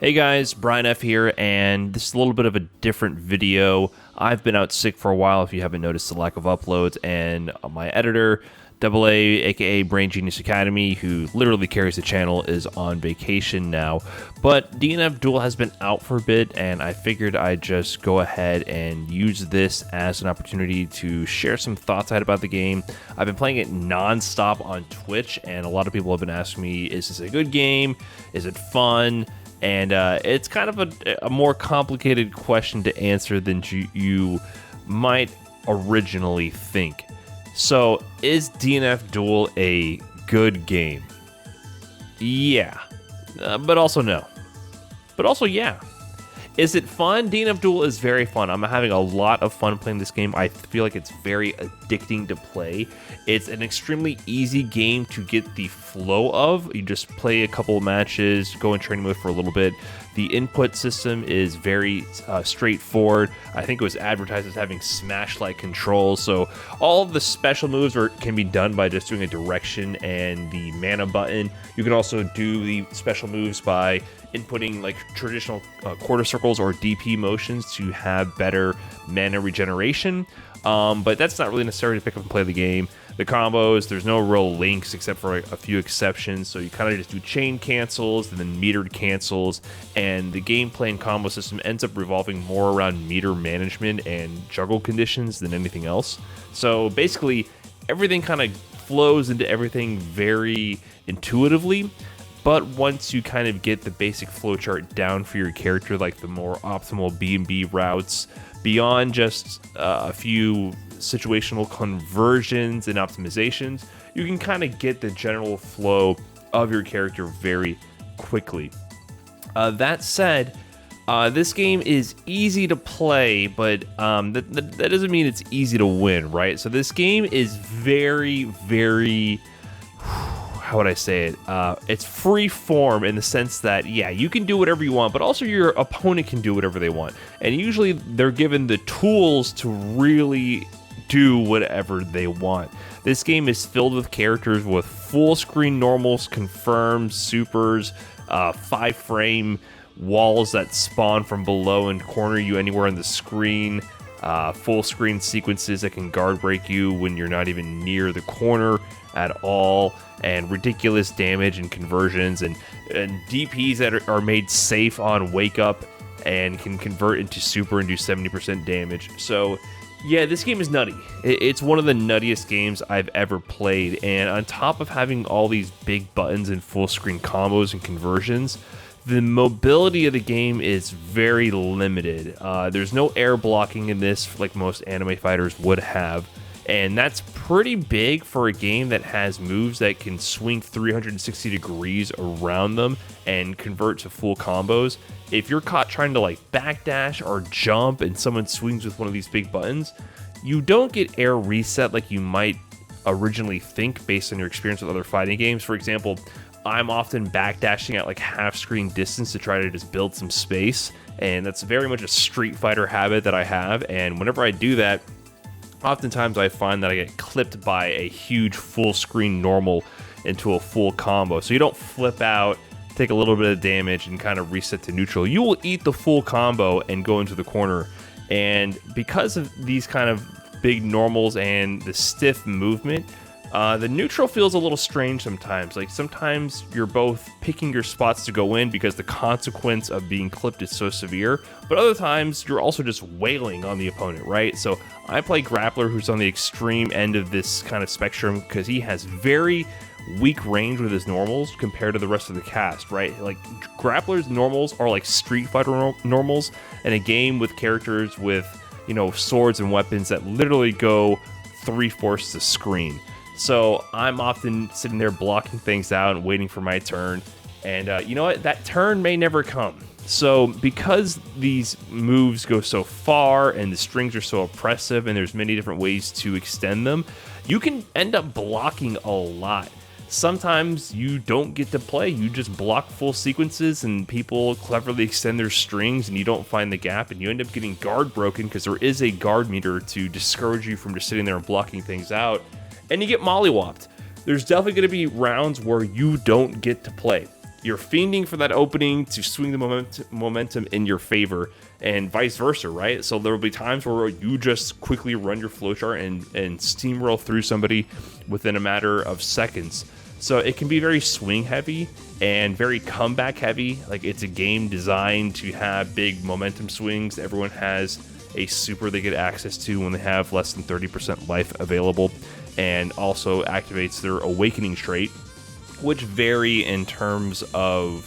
Hey guys, Brian F here, and this is a little bit of a different video. I've been out sick for a while, if you haven't noticed the lack of uploads, and my editor, AA, aka Brain Genius Academy, who literally carries the channel, is on vacation now. But DNF Duel has been out for a bit, and I figured I'd just go ahead and use this as an opportunity to share some thoughts I had about the game. I've been playing it non-stop on Twitch, and a lot of people have been asking me, is this a good game? Is it fun? And it's kind of a more complicated question to answer than you might originally think. So, is DNF Duel a good game? Yeah, but also no. But also yeah. Is it fun? DNF Duel is very fun. I'm having a lot of fun playing this game. I feel like it's very addicting to play. It's an extremely easy game to get the flow of. You just play a couple of matches, go in training mode for a little bit. The input system is very straightforward. I think it was advertised as having Smash-like controls, so all of the special moves can be done by just doing a direction and the mana button. You can also do the special moves by inputting like traditional quarter circles or DP motions to have better mana regeneration. But that's not really necessary to pick up and play the game. The combos, there's no real links except for a few exceptions, so you kind of just do chain cancels and then metered cancels, and the gameplay and combo system ends up revolving more around meter management and juggle conditions than anything else. So basically, everything kind of flows into everything very intuitively. But once you kind of get the basic flowchart down for your character, like the more optimal B&B routes, beyond just a few situational conversions and optimizations, you can kind of get the general flow of your character very quickly. That said, this game is easy to play, but that doesn't mean it's easy to win, right? So this game is very, very... how would I say it? It's free form in the sense that, yeah, you can do whatever you want, but also your opponent can do whatever they want. And usually they're given the tools to really do whatever they want. This game is filled with characters with full screen normals, confirms, supers, 5-frame walls that spawn from below and corner you anywhere on the screen, full screen sequences that can guard break you when you're not even near the corner at all, and ridiculous damage and conversions, and DPs that are made safe on wake up and can convert into super and do 70% damage. So yeah, this game is nutty. It's one of the nuttiest games I've ever played, and on top of having all these big buttons and full screen combos and conversions, the mobility of the game is very limited. There's no air blocking in this like most anime fighters would have, and that's pretty big for a game that has moves that can swing 360 degrees around them and convert to full combos. If you're caught trying to like backdash or jump and someone swings with one of these big buttons, you don't get air reset like you might originally think based on your experience with other fighting games. For example, I'm often backdashing at like half screen distance to try to just build some space, and that's very much a Street Fighter habit that I have, and whenever I do that, oftentimes I find that I get clipped by a huge full screen normal into a full combo. So you don't flip out, take a little bit of damage, and kind of reset to neutral. You will eat the full combo and go into the corner. And because of these kind of big normals and the stiff movement, the neutral feels a little strange sometimes. Like sometimes you're both picking your spots to go in because the consequence of being clipped is so severe, but other times you're also just wailing on the opponent, right? So I play Grappler, who's on the extreme end of this kind of spectrum because he has very weak range with his normals compared to the rest of the cast, right? Like Grappler's normals are like Street Fighter normals in a game with characters with, you know, swords and weapons that literally go 3/4 the screen. So I'm often sitting there blocking things out and waiting for my turn. And you know what? That turn may never come. So because these moves go so far and the strings are so oppressive and there's many different ways to extend them, you can end up blocking a lot. Sometimes you don't get to play. You just block full sequences and people cleverly extend their strings and you don't find the gap and you end up getting guard broken because there is a guard meter to discourage you from just sitting there and blocking things out. And you get mollywopped. There's definitely going to be rounds where you don't get to play. you're fiending for that opening to swing the momentum in your favor, and vice versa, right? So there will be times where you just quickly run your flowchart and steamroll through somebody within a matter of seconds. So it can be very swing heavy and very comeback heavy. Like, it's a game designed to have big momentum swings. Everyone has a super they get access to when they have less than 30% life available, and also activates their awakening trait, which vary in terms of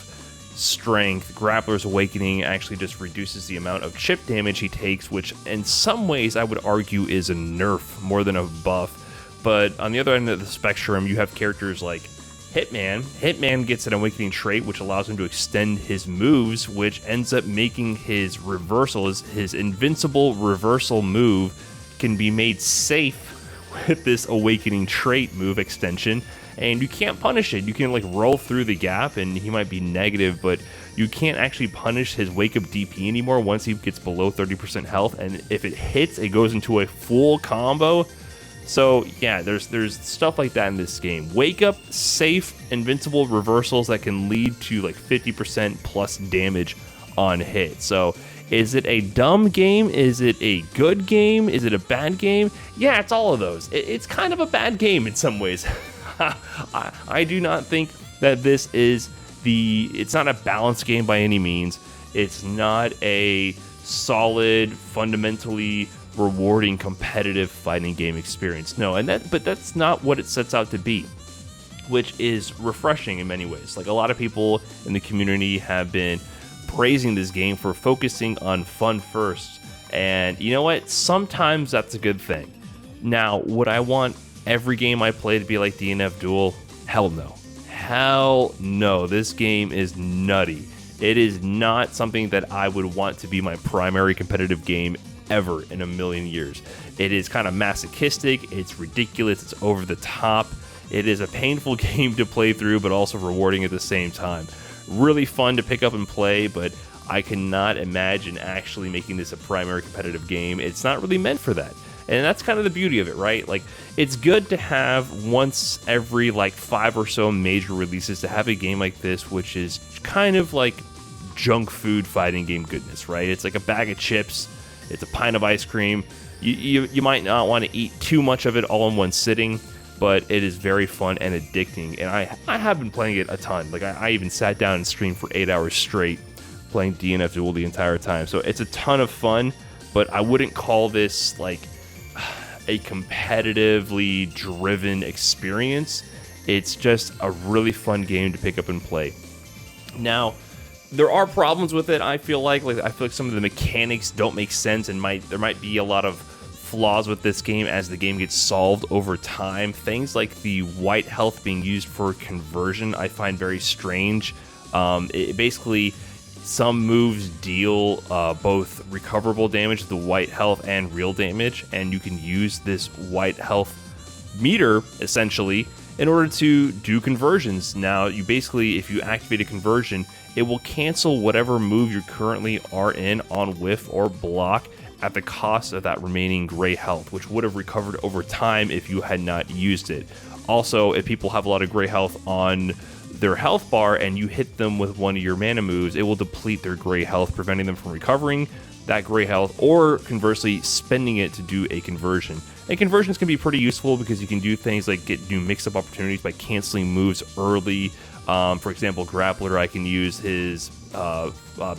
strength. Grappler's Awakening actually just reduces the amount of chip damage he takes, which in some ways I would argue is a nerf more than a buff. But on the other end of the spectrum, you have characters like Hitman. Hitman gets an Awakening trait, which allows him to extend his moves, which ends up making his reversal, his invincible reversal move, can be made safe with this Awakening trait move extension. And you can't punish it. You can like roll through the gap and he might be negative, but you can't actually punish his wake up DP anymore once he gets below 30% health. And if it hits, it goes into a full combo. So yeah, there's stuff like that in this game. Wake up, safe, invincible reversals that can lead to like 50% plus damage on hit. So is it a dumb game? Is it a good game? Is it a bad game? Yeah, it's all of those. It's kind of a bad game in some ways. I do not think that this is it's not a balanced game by any means. It's not a solid, fundamentally rewarding competitive fighting game experience. No, but that's not what it sets out to be, which is refreshing in many ways. Like, a lot of people in the community have been praising this game for focusing on fun first, and you know what? Sometimes that's a good thing. Now, would I want every game I play to be like DNF Duel? Hell no. Hell no. This game is nutty. It is not something that I would want to be my primary competitive game ever in a million years. It is kind of masochistic, it's ridiculous, it's over the top. It is a painful game to play through, but also rewarding at the same time. Really fun to pick up and play, but I cannot imagine actually making this a primary competitive game. It's not really meant for that. And that's kind of the beauty of it, right? Like, it's good to have once every like 5 or so major releases to have a game like this, which is kind of like junk food fighting game goodness, right? It's like a bag of chips, it's a pint of ice cream. You might not want to eat too much of it all in one sitting, but it is very fun and addicting. And I have been playing it a ton. Like, I even sat down and streamed for 8 hours straight playing DNF Duel the entire time. So it's a ton of fun, but I wouldn't call this like a competitively driven experience. It's just a really fun game to pick up and play. Now, there are problems with it. I feel like some of the mechanics don't make sense, and there might be a lot of flaws with this game as the game gets solved over time. Things like the white health being used for conversion I find very strange. Basically, some moves deal both recoverable damage, the white health, and real damage, and you can use this white health meter essentially in order to do conversions. Now, you basically, if you activate a conversion, it will cancel whatever move you currently are in on whiff or block at the cost of that remaining gray health, which would have recovered over time if you had not used it. Also, if people have a lot of gray health on their health bar and you hit them with one of your mana moves, it will deplete their gray health, preventing them from recovering that gray health, or conversely spending it to do a conversion. And conversions can be pretty useful because you can do things like get new mix-up opportunities by canceling moves early. For example, Grappler, I can use his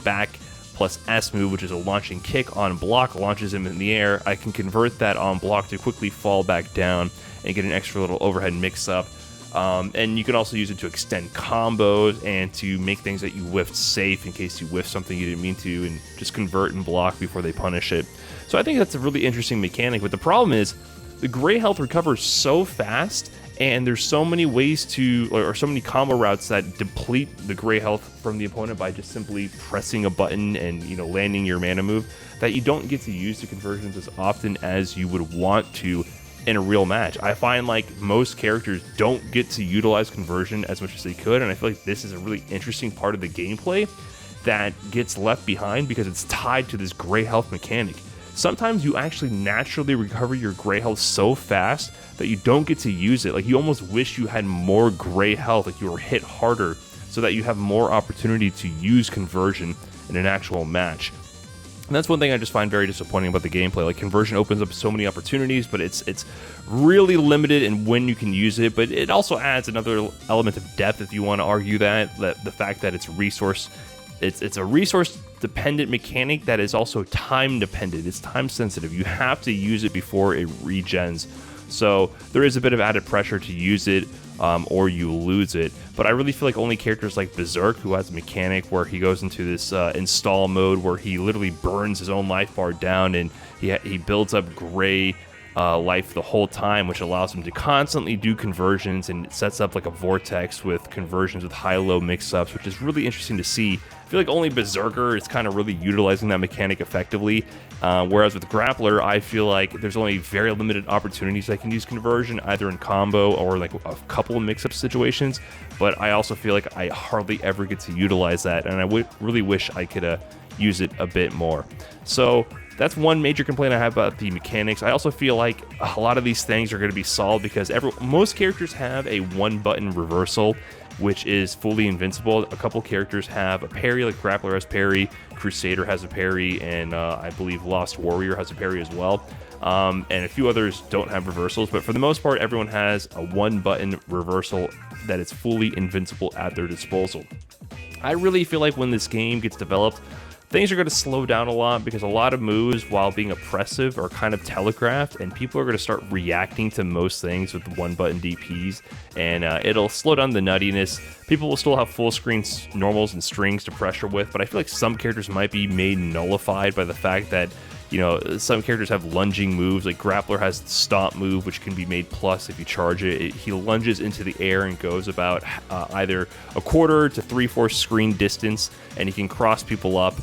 back plus S move, which is a launching kick on block, launches him in the air. I can convert that on block to quickly fall back down and get an extra little overhead mix-up. And you can also use it to extend combos and to make things that you whiffed safe in case you whiffed something you didn't mean to, and just convert and block before they punish it. So I think that's a really interesting mechanic, but the problem is the gray health recovers so fast, and there's so many ways to, or so many combo routes that deplete the gray health from the opponent by just simply pressing a button and, you know, landing your mana move, that you don't get to use the conversions as often as you would want to in a real match. I find like most characters don't get to utilize conversion as much as they could, and I feel like this is a really interesting part of the gameplay that gets left behind because it's tied to this gray health mechanic. Sometimes you actually naturally recover your gray health so fast that you don't get to use it. Like, you almost wish you had more gray health, like you were hit harder so that you have more opportunity to use conversion in an actual match. And that's one thing I just find very disappointing about the gameplay. Like, conversion opens up so many opportunities, but it's really limited in when you can use it. But it also adds another element of depth, if you want to argue that the fact that it's a resource dependent mechanic that is also time dependent. It's time sensitive. You have to use it before it regens. So there is a bit of added pressure to use it, or you lose it. But I really feel like only characters like Berserk, who has a mechanic where he goes into this install mode where he literally burns his own life bar down, and he builds up gray life the whole time, which allows him to constantly do conversions, and it sets up like a vortex with conversions with high-low mix-ups, which is really interesting to see. I feel like only Berserker is kind of really utilizing that mechanic effectively, whereas with Grappler, I feel like there's only very limited opportunities I can use conversion, either in combo or like a couple of mix-up situations, but I also feel like I hardly ever get to utilize that, and I really wish I could use it a bit more. So that's one major complaint I have about the mechanics. I also feel like a lot of these things are going to be solved because most characters have a one-button reversal, which is fully invincible. A couple characters have a parry, like Grappler has parry, Crusader has a parry, and I believe Lost Warrior has a parry as well. And a few others don't have reversals, but for the most part, everyone has a one-button reversal that is fully invincible at their disposal. I really feel like when this game gets developed, things are going to slow down a lot because a lot of moves, while being oppressive, are kind of telegraphed, and people are going to start reacting to most things with one-button DPs, and it'll slow down the nuttiness. People will still have full-screen normals and strings to pressure with, but I feel like some characters might be made nullified by the fact that, you know, some characters have lunging moves. Like Grappler has the stomp move, which can be made plus if you charge it. He lunges into the air and goes about either a quarter to 3/4 screen distance, and he can cross people up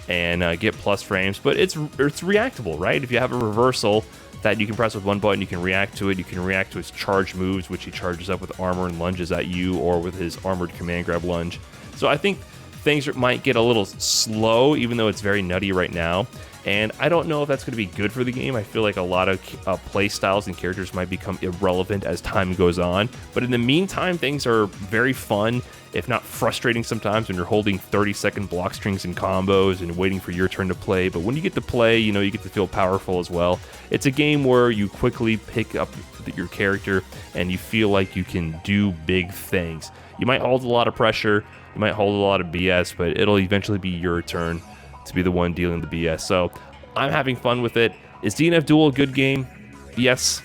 and get plus frames, but it's reactable, right? If you have a reversal that you can press with one button, you can react to it. You can react to his charge moves, which he charges up with armor and lunges at you, or with his armored command grab lunge. So I think things might get a little slow, even though it's very nutty right now. And I don't know if that's going to be good for the game. I feel like a lot of play styles and characters might become irrelevant as time goes on. But in the meantime, things are very fun, if not frustrating sometimes, when you're holding 30-second block strings and combos and waiting for your turn to play. But when you get to play, you know, you get to feel powerful as well. It's a game where you quickly pick up your character and you feel like you can do big things. You might hold a lot of pressure, you might hold a lot of BS, but it'll eventually be your turn to be the one dealing the BS. So I'm having fun with it. Is DNF Duel a good game? Yes.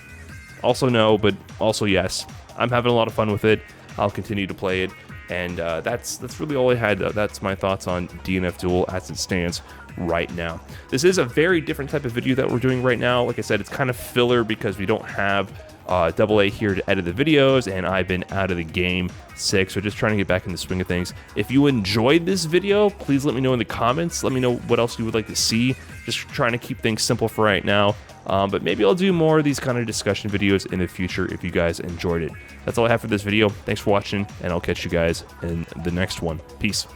Also no, but also yes. I'm having a lot of fun with it. I'll continue to play it. And that's really all I had. That's my thoughts on DNF Duel as it stands right now. This is a very different type of video that we're doing right now. Like I said, it's kind of filler because we don't have AA here to edit the videos, and I've been out of the game sick, so just trying to get back in the swing of things. If you enjoyed this video, please let me know in the comments. Let me know what else you would like to see. Just trying to keep things simple for right now, but maybe I'll do more of these kind of discussion videos in the future if you guys enjoyed it. That's all I have for this video. Thanks for watching, and I'll catch you guys in the next one. Peace.